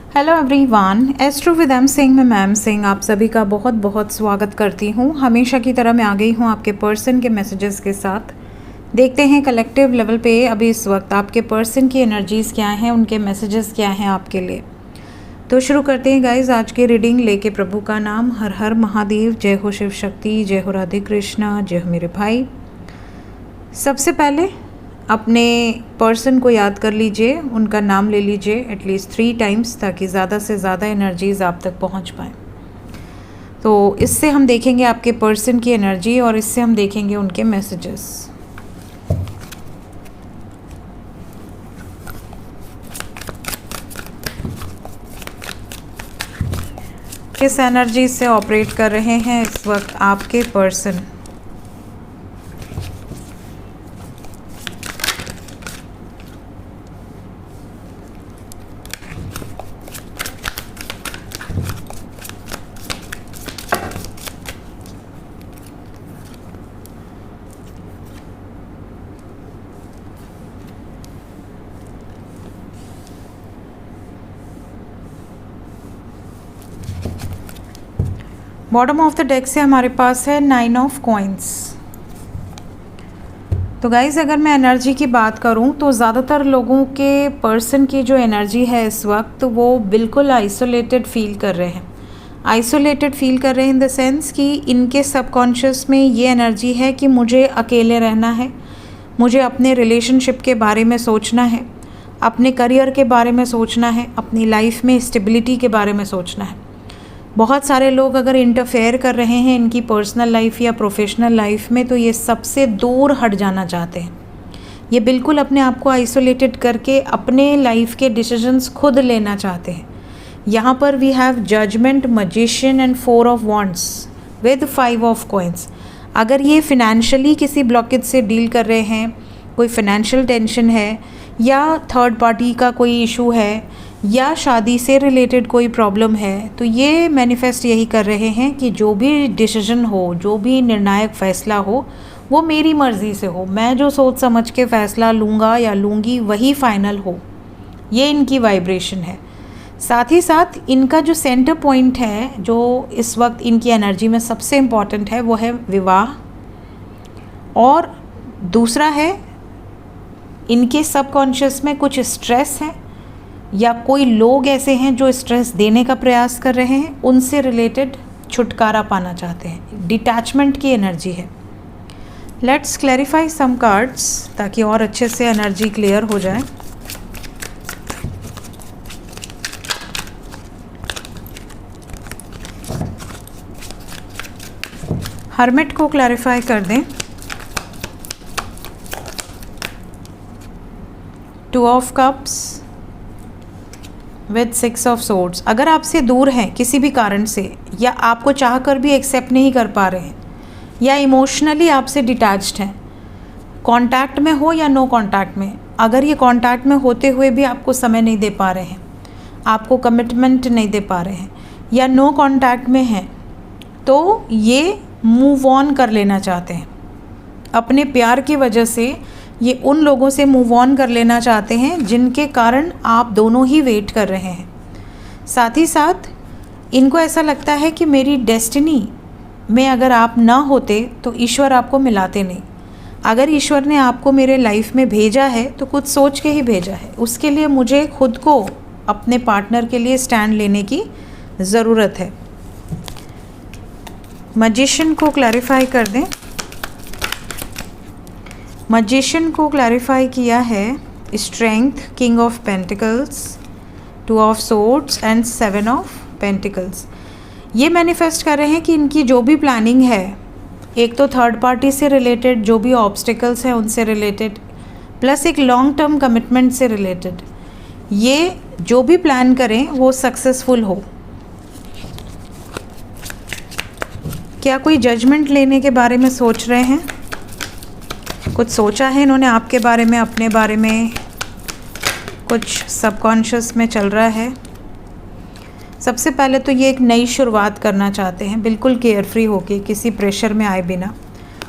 Hello everyone, astro with M Singh में ma'am Singh आप सभी का बहुत बहुत स्वागत करती हूँ। हमेशा की तरह मैं आ गई हूँ आपके पर्सन के मैसेजेस के साथ। देखते हैं कलेक्टिव लेवल पे अभी इस वक्त आपके पर्सन की एनर्जीज़ क्या हैं, उनके मैसेजेस क्या हैं आपके लिए। तो शुरू करते हैं गाइज आज की रीडिंग लेके प्रभु का नाम। हर हर महादेव, जय हो शिव शक्ति, जय हो राधे कृष्णा, जय हो मेरे भाई। सबसे पहले अपने पर्सन को याद कर लीजिए, उनका नाम ले लीजिए एटलीस्ट 3 टाइम्स ताकि ज़्यादा से ज़्यादा एनर्जीज़ आप तक पहुंच पाएँ। तो इससे हम देखेंगे आपके पर्सन की एनर्जी और इससे हम देखेंगे उनके मैसेजेस। किस एनर्जी से ऑपरेट कर रहे हैं इस वक्त आपके person. Bottom of the deck से हमारे पास है 9 ऑफ कॉइंस। तो गाइज अगर मैं एनर्जी की बात करूं तो ज़्यादातर लोगों के पर्सन की जो एनर्जी है इस वक्त वो बिल्कुल आइसोलेटेड फील कर रहे हैं। आइसोलेटेड फील कर रहे हैं इन द सेंस कि इनके सबकॉन्शियस में ये एनर्जी है कि मुझे अकेले रहना है, मुझे अपने रिलेशनशिप के बारे में सोचना है, अपने करियर के बारे में सोचना है, अपनी लाइफ में स्टेबिलिटी के बारे में सोचना है। बहुत सारे लोग अगर इंटरफेयर कर रहे हैं इनकी पर्सनल लाइफ या प्रोफेशनल लाइफ में तो ये सबसे दूर हट जाना चाहते हैं। ये बिल्कुल अपने आप को आइसोलेटेड करके अपने लाइफ के डिसीजंस खुद लेना चाहते हैं। यहाँ पर we have judgement, magician and 4 of wands with 5 of coins. अगर ये फिनेंशियली किसी ब्लॉकेज से डील कर रहे हैं, कोई फिनेंशियल टेंशन है या थर्ड पार्टी का कोई इशू है या शादी से रिलेटेड कोई प्रॉब्लम है, तो ये मैनिफेस्ट यही कर रहे हैं कि जो भी डिसीजन हो, जो भी निर्णायक फ़ैसला हो वो मेरी मर्ज़ी से हो, मैं जो सोच समझ के फ़ैसला लूँगा या लूँगी वही फाइनल हो। ये इनकी वाइब्रेशन है। साथ ही साथ इनका जो सेंटर पॉइंट है जो इस वक्त इनकी एनर्जी में सबसे इम्पॉर्टेंट है वो है विवाह, और दूसरा है इनके सबकॉन्शियस में कुछ स्ट्रेस है या कोई लोग ऐसे हैं जो स्ट्रेस देने का प्रयास कर रहे हैं, उनसे रिलेटेड छुटकारा पाना चाहते हैं। डिटैचमेंट की एनर्जी है। लेट्स क्लैरिफाई सम कार्ड्स ताकि और अच्छे से एनर्जी क्लियर हो जाए। हर्मिट को क्लैरिफाई कर दें। 2 of cups with 6 of swords. अगर आपसे दूर हैं किसी भी कारण से या आपको चाहकर भी एक्सेप्ट नहीं कर पा रहे हैं या इमोशनली आपसे डिटैच्ड हैं, कांटेक्ट में हो या नो कांटेक्ट में, अगर ये कांटेक्ट में होते हुए भी आपको समय नहीं दे पा रहे हैं, आपको कमिटमेंट नहीं दे पा रहे हैं या नो कांटेक्ट में हैं, तो ये मूव ऑन कर लेना चाहते हैं। अपने प्यार की वजह से ये उन लोगों से मूव ऑन कर लेना चाहते हैं जिनके कारण आप दोनों ही वेट कर रहे हैं। साथ ही साथ इनको ऐसा लगता है कि मेरी डेस्टिनी में अगर आप ना होते तो ईश्वर आपको मिलाते नहीं। अगर ईश्वर ने आपको मेरे लाइफ में भेजा है तो कुछ सोच के ही भेजा है, उसके लिए मुझे खुद को अपने पार्टनर के लिए स्टैंड लेने की ज़रूरत है। मैजिशियन को क्लैरिफाई कर दें। मैजिशियन को क्लैरिफाई किया है strength, king of pentacles, 2 of swords and 7 of pentacles. ये मैनिफेस्ट कर रहे हैं कि इनकी जो भी प्लानिंग है, एक तो थर्ड पार्टी से रिलेटेड जो भी ऑब्स्टिकल्स हैं उनसे रिलेटेड, प्लस एक लॉन्ग टर्म कमिटमेंट से रिलेटेड, ये जो भी प्लान करें वो सक्सेसफुल हो। क्या कोई जजमेंट लेने के बारे में सोच रहे हैं? कुछ सोचा है इन्होंने आपके बारे में, अपने बारे में, कुछ सबकॉन्शियस में चल रहा है। सबसे पहले तो ये एक नई शुरुआत करना चाहते हैं बिल्कुल केयर फ्री होके, किसी प्रेशर में आए बिना।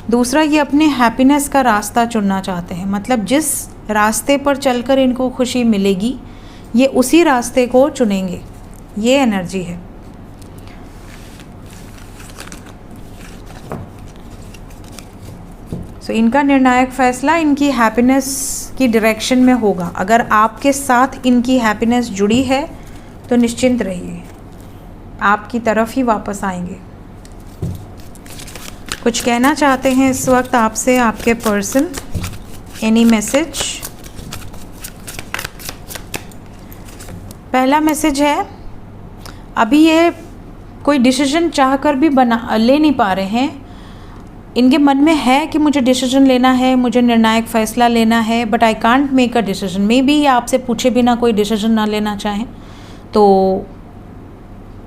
दूसरा, ये अपने हैप्पीनेस का रास्ता चुनना चाहते हैं, मतलब जिस रास्ते पर चलकर इनको खुशी मिलेगी ये उसी रास्ते को चुनेंगे। ये एनर्जी है। सो इनका निर्णायक फैसला इनकी हैप्पीनेस की डायरेक्शन में होगा। अगर आपके साथ इनकी हैप्पीनेस जुड़ी है तो निश्चिंत रहिए, आपकी तरफ ही वापस आएंगे। कुछ कहना चाहते हैं इस वक्त आपसे आपके पर्सन, एनी मैसेज? पहला मैसेज है, अभी ये कोई डिसीजन चाह कर भी ले नहीं पा रहे हैं। इनके मन में है कि मुझे डिसीजन लेना है, मुझे निर्णायक फ़ैसला लेना है, but I can't make a decision. May be आपसे पूछे बिना कोई डिसीजन ना लेना चाहें, तो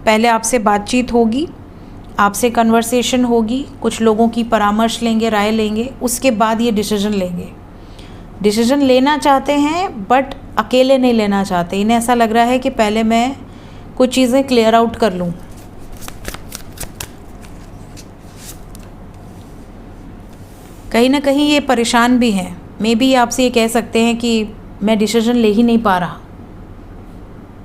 पहले आपसे बातचीत होगी, आपसे कन्वर्सेशन होगी, कुछ लोगों की परामर्श लेंगे, राय लेंगे, उसके बाद ये डिसीजन लेंगे। डिसीजन लेना चाहते हैं बट अकेले नहीं लेना चाहते। इन्हें ऐसा लग रहा है कि पहले मैं कुछ चीज़ें क्लियर आउट कर लूँ। कहीं ना कहीं ये परेशान भी हैं। मे बी आपसे ये कह सकते हैं कि मैं डिसीजन ले ही नहीं पा रहा,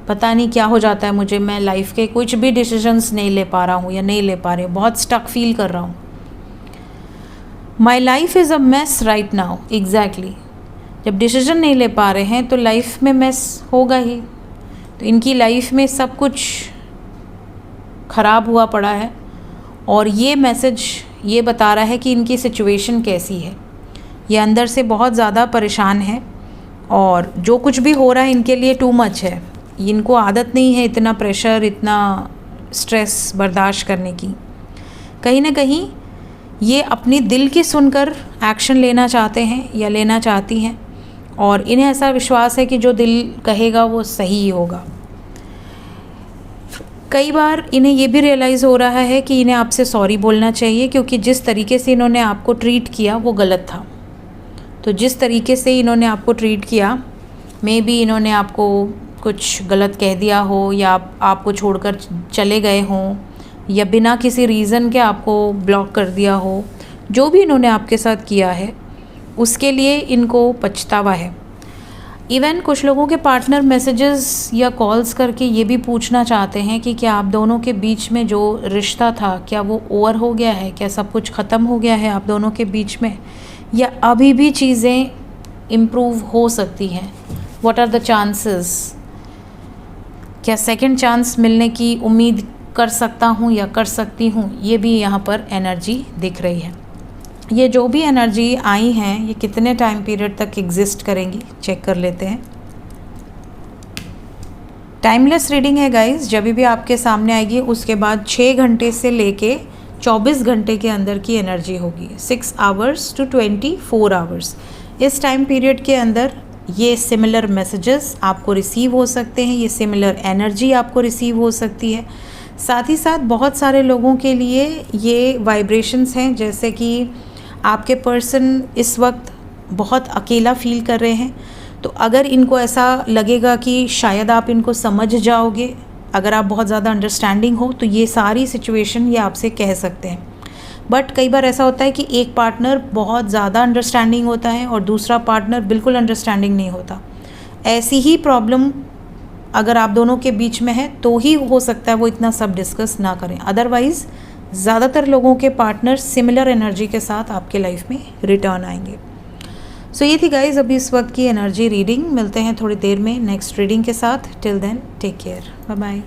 पता नहीं क्या हो जाता है मुझे, मैं लाइफ के कुछ भी डिसीजंस नहीं ले पा रहा हूँ या नहीं ले पा रही हूँ, बहुत स्टक फील कर रहा हूँ। My life is a mess right now. Exactly, जब डिसीजन नहीं ले पा रहे हैं तो लाइफ में मेस होगा ही। तो इनकी लाइफ में सब कुछ ख़राब हुआ पड़ा है और ये मैसेज ये बता रहा है कि इनकी सिचुएशन कैसी है। ये अंदर से बहुत ज़्यादा परेशान है और जो कुछ भी हो रहा है इनके लिए टू मच है। इनको आदत नहीं है इतना प्रेशर, इतना स्ट्रेस बर्दाश्त करने की। कहीं ना कहीं ये अपनी दिल की सुनकर एक्शन लेना चाहते हैं या लेना चाहती हैं और इन्हें ऐसा विश्वास है कि जो दिल कहेगा वो सही ही होगा। कई बार इन्हें ये भी रियलाइज़ हो रहा है कि इन्हें आपसे सॉरी बोलना चाहिए, क्योंकि जिस तरीके से इन्होंने आपको ट्रीट किया वो गलत था। तो जिस तरीके से इन्होंने आपको ट्रीट किया, मे बी इन्होंने आपको कुछ गलत कह दिया हो या आपको छोड़कर चले गए हों या बिना किसी रीज़न के आपको ब्लॉक कर दिया हो। जो भी इन्होंने आपके साथ किया है उसके लिए इनको पछतावा है। इवन कुछ लोगों के पार्टनर मैसेजेस या कॉल्स करके ये भी पूछना चाहते हैं कि क्या आप दोनों के बीच में जो रिश्ता था क्या वो ओवर हो गया है, क्या सब कुछ ख़त्म हो गया है आप दोनों के बीच में, या अभी भी चीज़ें इम्प्रूव हो सकती हैं। व्हाट आर द चांसेस, क्या सेकंड चांस मिलने की उम्मीद कर सकता हूँ या कर सकती हूँ। ये भी यहाँ पर एनर्जी दिख रही है। ये जो भी एनर्जी आई हैं ये कितने टाइम पीरियड तक एग्जिस्ट करेंगी चेक कर लेते हैं। टाइमलेस रीडिंग है गाइस, जब भी आपके सामने आएगी उसके बाद 6 घंटे से लेके 24 घंटे के अंदर की एनर्जी होगी। 6 आवर्स टू 24 आवर्स, इस टाइम पीरियड के अंदर ये सिमिलर मैसेजेस आपको रिसीव हो सकते हैं, ये सिमिलर एनर्जी आपको रिसीव हो सकती है। साथ ही साथ बहुत सारे लोगों के लिए ये वाइब्रेशंस हैं, जैसे कि आपके पर्सन इस वक्त बहुत अकेला फील कर रहे हैं। तो अगर इनको ऐसा लगेगा कि शायद आप इनको समझ जाओगे, अगर आप बहुत ज़्यादा अंडरस्टैंडिंग हो, तो ये सारी सिचुएशन ये आपसे कह सकते हैं। बट कई बार ऐसा होता है कि एक पार्टनर बहुत ज़्यादा अंडरस्टैंडिंग होता है और दूसरा पार्टनर बिल्कुल अंडरस्टैंडिंग नहीं होता। ऐसी ही प्रॉब्लम अगर आप दोनों के बीच में है तो ही हो सकता है वो इतना सब डिस्कस ना करें। अदरवाइज़ ज़्यादातर लोगों के पार्टनर सिमिलर एनर्जी के साथ आपके लाइफ में रिटर्न आएंगे। सो ये थी गाइज अभी इस वक्त की एनर्जी रीडिंग। मिलते हैं थोड़ी देर में नेक्स्ट रीडिंग के साथ। Till then take care, bye bye.